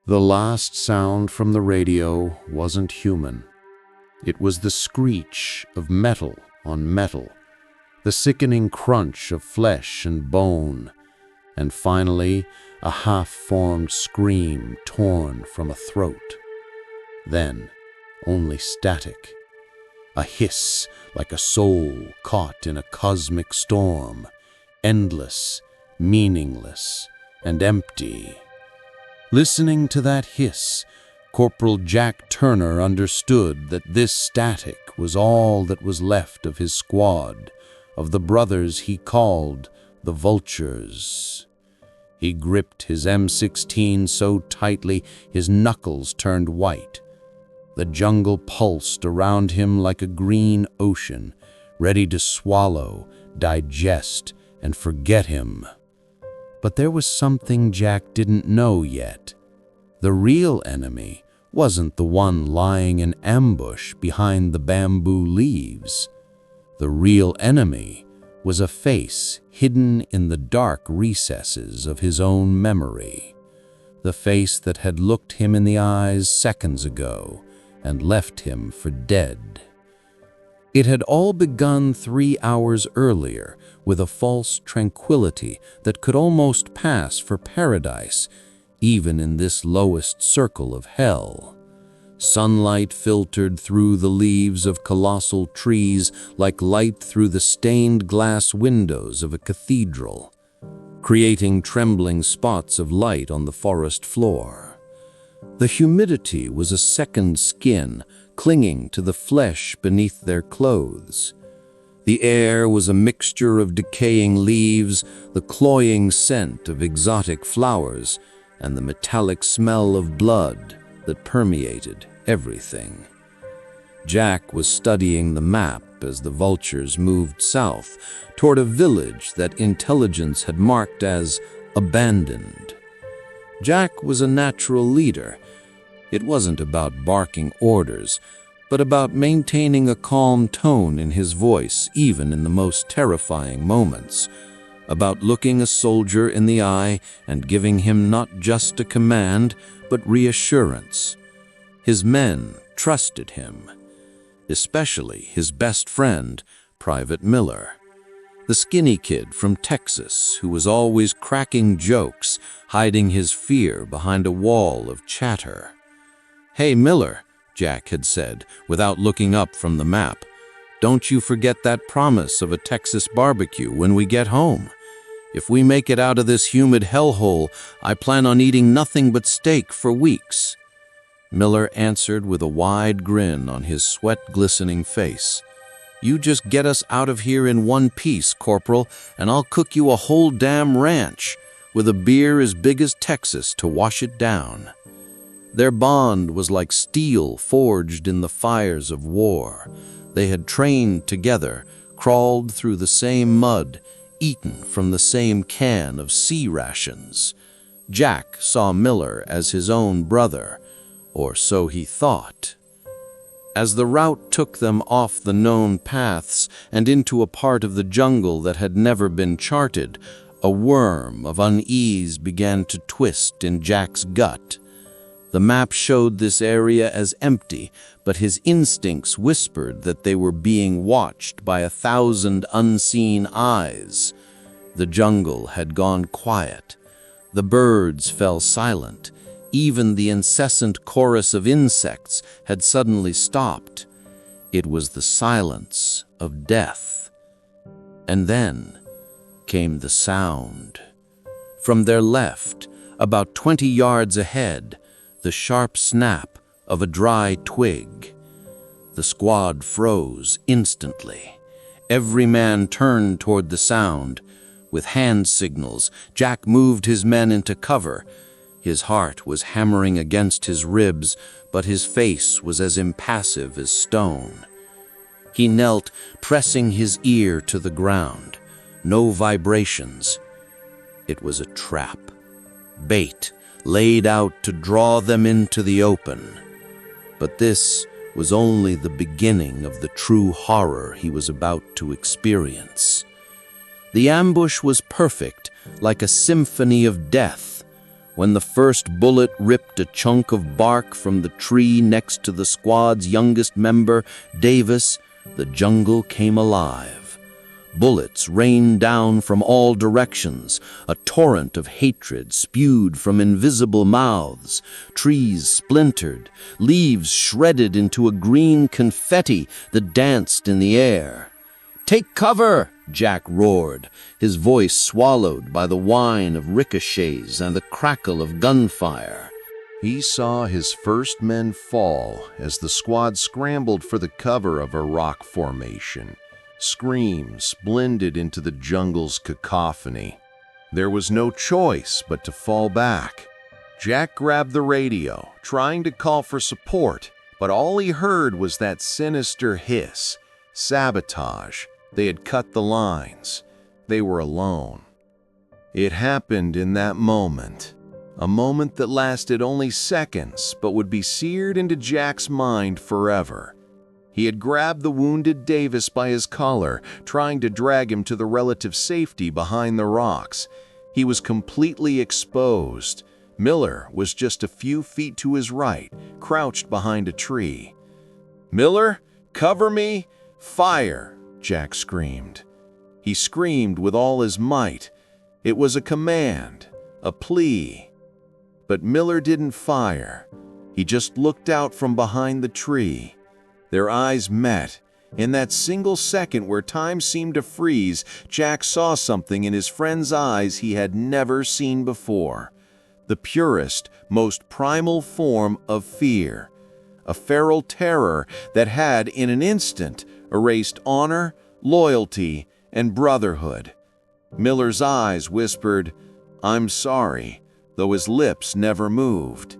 The last sound from the radio wasn't human. It was the screech of metal on metal, the sickening crunch of flesh and bone, and finally a half-formed scream torn from a throat. Then only static, a hiss like a soul caught in a cosmic storm, endless, meaningless, and empty. Listening to that hiss, Corporal Jack Turner understood that this static was all that was left of his squad, of the brothers he called the Vultures. He gripped his M16 so tightly his knuckles turned white. The jungle pulsed around him like a green ocean, ready to swallow, digest, and forget him. But there was something Jack didn't know yet. The real enemy wasn't the one lying in ambush behind the bamboo leaves. The real enemy was a face hidden in the dark recesses of his own memory. The face that had looked him in the eyes seconds ago and left him for dead. It had all begun 3 hours earlier with a false tranquility that could almost pass for paradise, even in this lowest circle of hell. Sunlight filtered through the leaves of colossal trees like light through the stained glass windows of a cathedral, creating trembling spots of light on the forest floor. The humidity was a second skin, clinging to the flesh beneath their clothes. The air was a mixture of decaying leaves, the cloying scent of exotic flowers, and the metallic smell of blood that permeated everything. Jack was studying the map as the Vultures moved south toward a village that intelligence had marked as abandoned. Jack was a natural leader. It wasn't about barking orders, but about maintaining a calm tone in his voice even in the most terrifying moments, about looking a soldier in the eye and giving him not just a command, but reassurance. His men trusted him, especially his best friend, Private Miller, the skinny kid from Texas who was always cracking jokes, hiding his fear behind a wall of chatter. "Hey, Miller," Jack had said, without looking up from the map, "don't you forget that promise of a Texas barbecue when we get home. If we make it out of this humid hellhole, I plan on eating nothing but steak for weeks." Miller answered with a wide grin on his sweat-glistening face. "You just get us out of here in one piece, Corporal, and I'll cook you a whole damn ranch, with a beer as big as Texas to wash it down." Their bond was like steel forged in the fires of war. They had trained together, crawled through the same mud, eaten from the same can of sea rations. Jack saw Miller as his own brother, or so he thought. As the route took them off the known paths and into a part of the jungle that had never been charted, a worm of unease began to twist in Jack's gut. The map showed this area as empty, but his instincts whispered that they were being watched by 1,000 unseen eyes. The jungle had gone quiet. The birds fell silent. Even the incessant chorus of insects had suddenly stopped. It was the silence of death. And then came the sound. From their left, about 20 yards ahead, the sharp snap of a dry twig. The squad froze instantly. Every man turned toward the sound. With hand signals, Jack moved his men into cover. His heart was hammering against his ribs, but his face was as impassive as stone. He knelt, pressing his ear to the ground. No vibrations. It was a trap. Bait, laid out to draw them into the open. But this was only the beginning of the true horror he was about to experience. The ambush was perfect, like a symphony of death. When the first bullet ripped a chunk of bark from the tree next to the squad's youngest member, Davis, the jungle came alive. Bullets rained down from all directions, a torrent of hatred spewed from invisible mouths, trees splintered, leaves shredded into a green confetti that danced in the air. "Take cover!" Jack roared, his voice swallowed by the whine of ricochets and the crackle of gunfire. He saw his first men fall as the squad scrambled for the cover of a rock formation. Screams blended into the jungle's cacophony. There was no choice but to fall back. Jack grabbed the radio, trying to call for support, but all he heard was that sinister hiss. Sabotage. They had cut the lines. They were alone. It happened in that moment. A moment that lasted only seconds, but would be seared into Jack's mind forever. He had grabbed the wounded Davis by his collar, trying to drag him to the relative safety behind the rocks. He was completely exposed. Miller was just a few feet to his right, crouched behind a tree. "Miller, cover me! Fire!" Jack screamed. He screamed with all his might. It was a command, a plea. But Miller didn't fire. He just looked out from behind the tree. Their eyes met. In that single second where time seemed to freeze, Jack saw something in his friend's eyes he had never seen before. The purest, most primal form of fear. A feral terror that had, in an instant, erased honor, loyalty, and brotherhood. Miller's eyes whispered, "I'm sorry," though his lips never moved.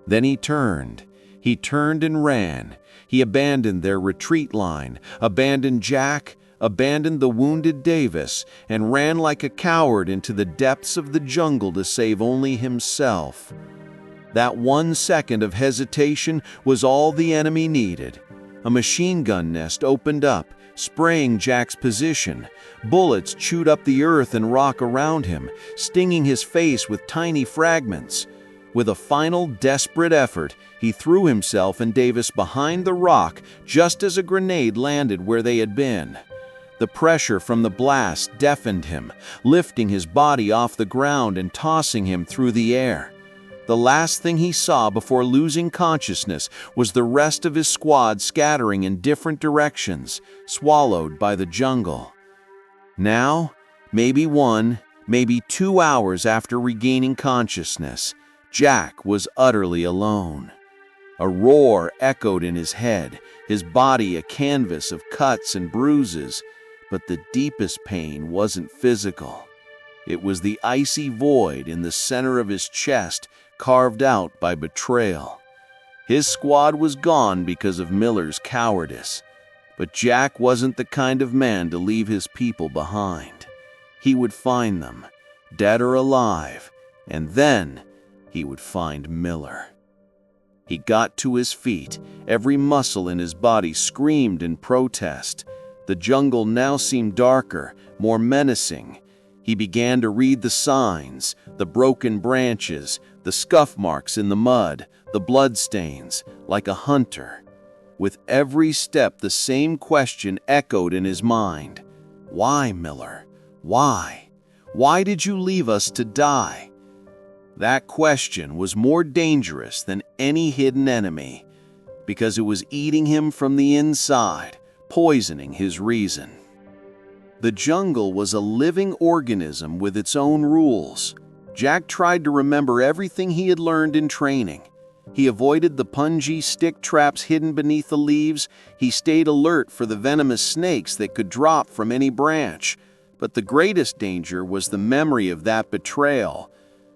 Then he turned. He turned and ran. He abandoned their retreat line, abandoned Jack, abandoned the wounded Davis, and ran like a coward into the depths of the jungle to save only himself. That 1 second of hesitation was all the enemy needed. A machine gun nest opened up, spraying Jack's position. Bullets chewed up the earth and rock around him, stinging his face with tiny fragments. With a final desperate effort, he threw himself and Davis behind the rock just as a grenade landed where they had been. The pressure from the blast deafened him, lifting his body off the ground and tossing him through the air. The last thing he saw before losing consciousness was the rest of his squad scattering in different directions, swallowed by the jungle. Now, maybe 1, maybe 2 hours after regaining consciousness, Jack was utterly alone. A roar echoed in his head, his body a canvas of cuts and bruises, but the deepest pain wasn't physical. It was the icy void in the center of his chest, carved out by betrayal. His squad was gone because of Miller's cowardice, but Jack wasn't the kind of man to leave his people behind. He would find them, dead or alive, and then he would find Miller. He got to his feet. Every muscle in his body screamed in protest. The jungle now seemed darker, more menacing. He began to read the signs, the broken branches, the scuff marks in the mud, the bloodstains, like a hunter. With every step, the same question echoed in his mind. Why, Miller? Why? Why did you leave us to die? That question was more dangerous than any hidden enemy, because it was eating him from the inside, poisoning his reason. The jungle was a living organism with its own rules. Jack tried to remember everything he had learned in training. He avoided the pungy stick traps hidden beneath the leaves. He stayed alert for the venomous snakes that could drop from any branch. But the greatest danger was the memory of that betrayal.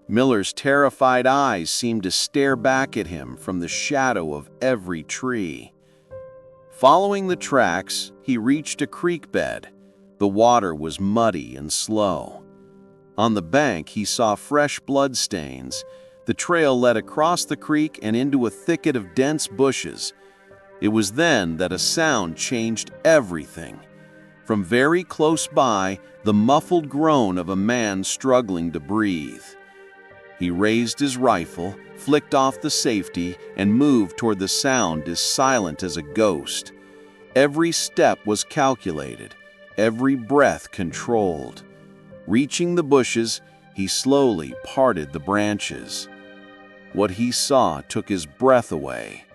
Miller's terrified eyes seemed to stare back at him from the shadow of every tree. Following the tracks, he reached a creek bed. The water was muddy and slow. On the bank, he saw fresh blood stains. The trail led across the creek and into a thicket of dense bushes. It was then that a sound changed everything. From very close by, the muffled groan of a man struggling to breathe. He raised his rifle, flicked off the safety, and moved toward the sound as silent as a ghost. Every step was calculated, every breath controlled. Reaching the bushes, he slowly parted the branches. What he saw took his breath away.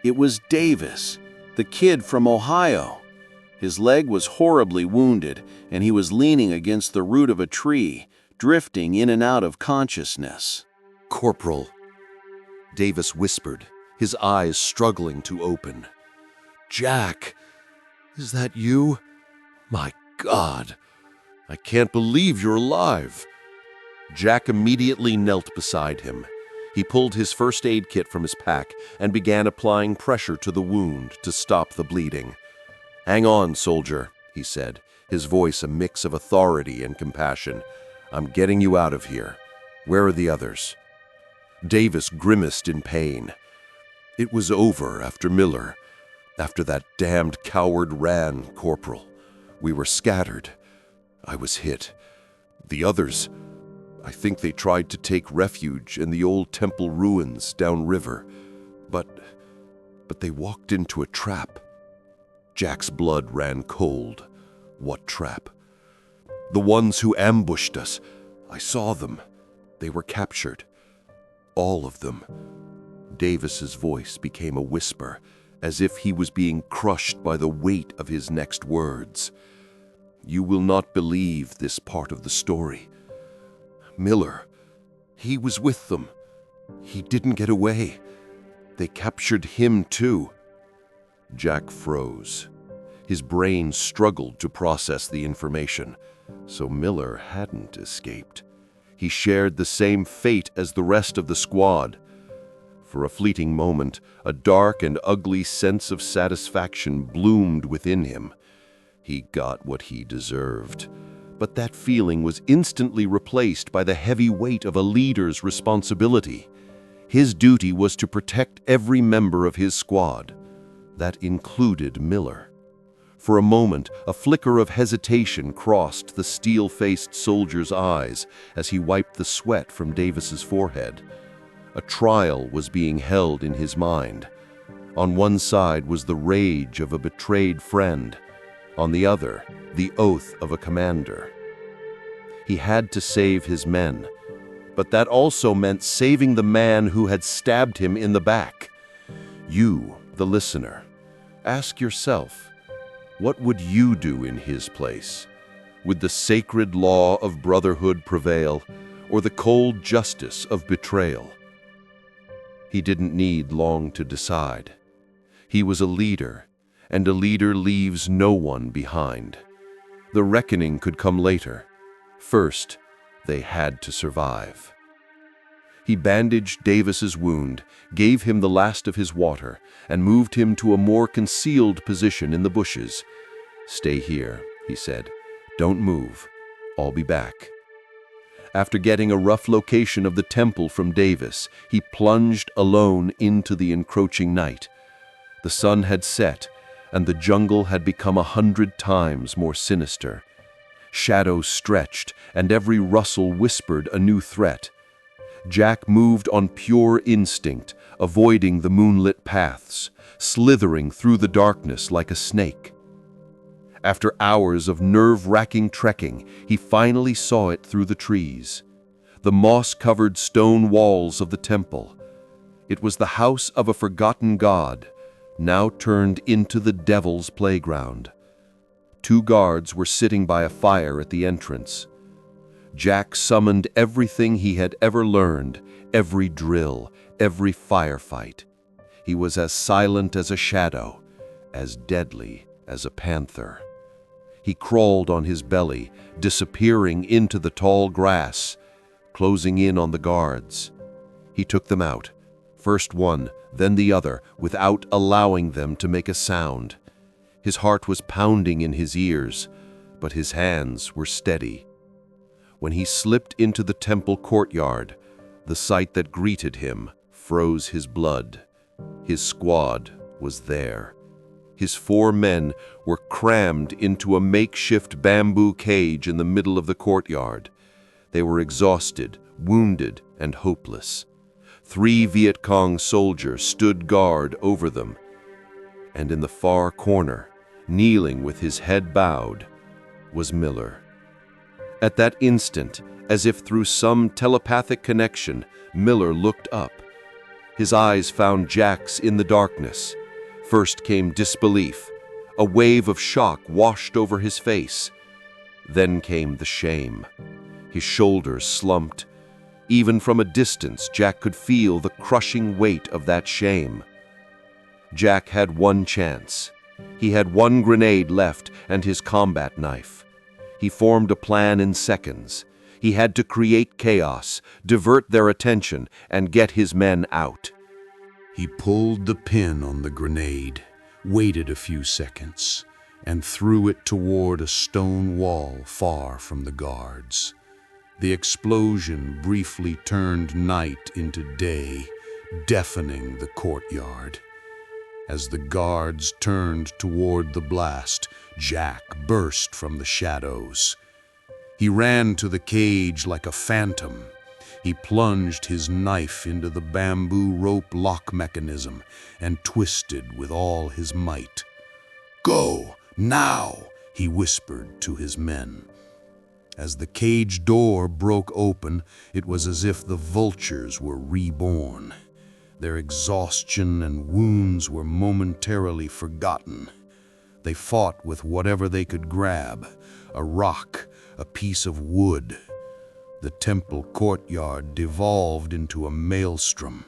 It was Davis, the kid from Ohio. His leg was horribly wounded, and he was leaning against the root of a tree, drifting in and out of consciousness. "Corporal," Davis whispered, his eyes struggling to open. "Jack, is that you? My God, I can't believe you're alive." Jack immediately knelt beside him. He pulled his first aid kit from his pack and began applying pressure to the wound to stop the bleeding. "Hang on, soldier," he said, his voice a mix of authority and compassion. "I'm getting you out of here. Where are the others?" Davis grimaced in pain. "It was over after Miller. After that damned coward ran, Corporal. We were scattered. I was hit. The others, I think they tried to take refuge in the old temple ruins downriver, but they walked into a trap." Jack's blood ran cold. "What trap?" "The ones who ambushed us. I saw them. They were captured. All of them." Davis's voice became a whisper, as if he was being crushed by the weight of his next words. "You will not believe this part of the story. Miller, he was with them. He didn't get away. They captured him too." Jack froze. His brain struggled to process the information. So Miller hadn't escaped. He shared the same fate as the rest of the squad. For a fleeting moment, a dark and ugly sense of satisfaction bloomed within him. He got what he deserved. But that feeling was instantly replaced by the heavy weight of a leader's responsibility. His duty was to protect every member of his squad. That included Miller. For a moment, a flicker of hesitation crossed the steel-faced soldier's eyes as he wiped the sweat from Davis's forehead. A trial was being held in his mind. On one side was the rage of a betrayed friend. On the other, the oath of a commander. He had to save his men, but that also meant saving the man who had stabbed him in the back. You, the listener, ask yourself, what would you do in his place? Would the sacred law of brotherhood prevail, or the cold justice of betrayal? He didn't need long to decide. He was a leader, and a leader leaves no one behind. The reckoning could come later. First, they had to survive. He bandaged Davis's wound, gave him the last of his water, and moved him to a more concealed position in the bushes. "Stay here," he said. "Don't move. I'll be back." After getting a rough location of the temple from Davis, he plunged alone into the encroaching night. The sun had set, and the jungle had become 100 times more sinister. Shadows stretched, and every rustle whispered a new threat. Jack moved on pure instinct, avoiding the moonlit paths, slithering through the darkness like a snake. After hours of nerve-wracking trekking, he finally saw it through the trees. The moss-covered stone walls of the temple. It was the house of a forgotten god, now turned into the devil's playground. 2 guards were sitting by a fire at the entrance. Jack summoned everything he had ever learned, every drill, every firefight. He was as silent as a shadow, as deadly as a panther. He crawled on his belly, disappearing into the tall grass, closing in on the guards. He took them out, first one, then the other, without allowing them to make a sound. His heart was pounding in his ears, but his hands were steady. When he slipped into the temple courtyard, the sight that greeted him froze his blood. His squad was there. His 4 men were crammed into a makeshift bamboo cage in the middle of the courtyard. They were exhausted, wounded, and hopeless. 3 Viet Cong soldiers stood guard over them, and in the far corner, kneeling with his head bowed, was Miller. At that instant, as if through some telepathic connection, Miller looked up. His eyes found Jack's in the darkness. First came disbelief. A wave of shock washed over his face. Then came the shame. His shoulders slumped. Even from a distance, Jack could feel the crushing weight of that shame. Jack had one chance. He had 1 grenade left and his combat knife. He formed a plan in seconds. He had to create chaos, divert their attention, and get his men out. He pulled the pin on the grenade, waited a few seconds, and threw it toward a stone wall far from the guards. The explosion briefly turned night into day, deafening the courtyard. As the guards turned toward the blast, Jack burst from the shadows. He ran to the cage like a phantom. He plunged his knife into the bamboo rope lock mechanism and twisted with all his might. "Go, now!" he whispered to his men. As the cage door broke open, it was as if the vultures were reborn. Their exhaustion and wounds were momentarily forgotten. They fought with whatever they could grab, a rock, a piece of wood. The temple courtyard devolved into a maelstrom.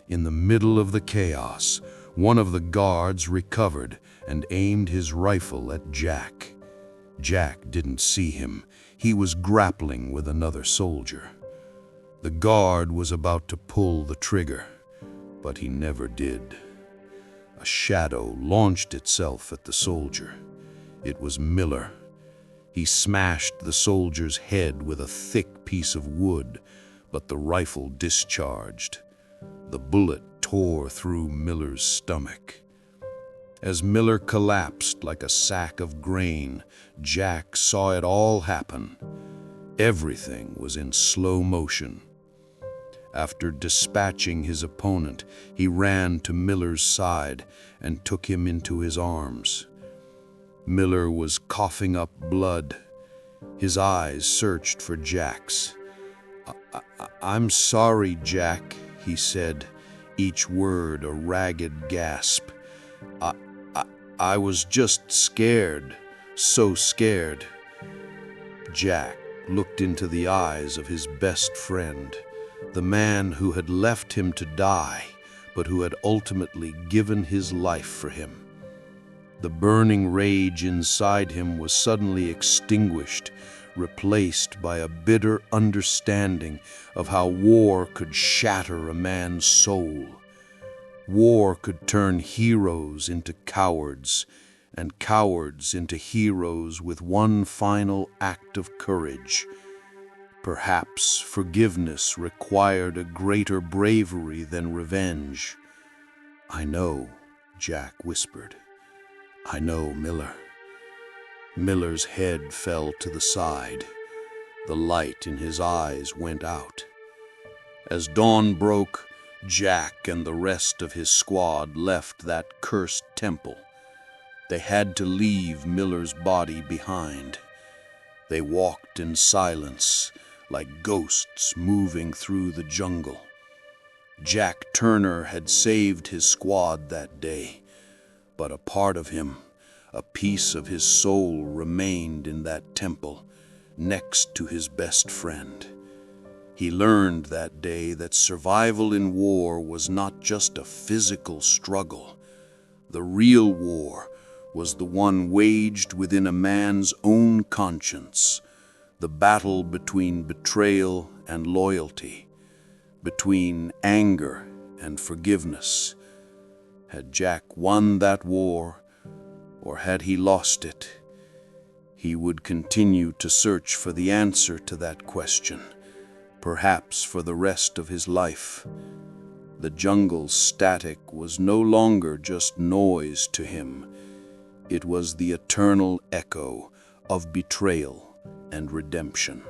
In the middle of the chaos, one of the guards recovered and aimed his rifle at Jack. Jack didn't see him. He was grappling with another soldier. The guard was about to pull the trigger, but he never did. A shadow launched itself at the soldier. It was Miller. He smashed the soldier's head with a thick piece of wood, but the rifle discharged. The bullet tore through Miller's stomach. As Miller collapsed like a sack of grain, Jack saw it all happen. Everything was in slow motion. After dispatching his opponent, he ran to Miller's side and took him into his arms. Miller was coughing up blood. His eyes searched for Jack's. "I'm sorry, Jack," he said, each word a ragged gasp. I was just scared, so scared." Jack looked into the eyes of his best friend, the man who had left him to die, but who had ultimately given his life for him. The burning rage inside him was suddenly extinguished, replaced by a bitter understanding of how war could shatter a man's soul. War could turn heroes into cowards, and cowards into heroes with one final act of courage. Perhaps forgiveness required a greater bravery than revenge. "I know," Jack whispered. "I know, Miller." Miller's head fell to the side. The light in his eyes went out. As dawn broke, Jack and the rest of his squad left that cursed temple. They had to leave Miller's body behind. They walked in silence, like ghosts moving through the jungle. Jack Turner had saved his squad that day, but a part of him, a piece of his soul, remained in that temple, next to his best friend. He learned that day that survival in war was not just a physical struggle. The real war was the one waged within a man's own conscience, the battle between betrayal and loyalty, between anger and forgiveness. Had Jack won that war, or had he lost it? He would continue to search for the answer to that question, perhaps for the rest of his life. The jungle's static was no longer just noise to him. It was the eternal echo of betrayal and redemption.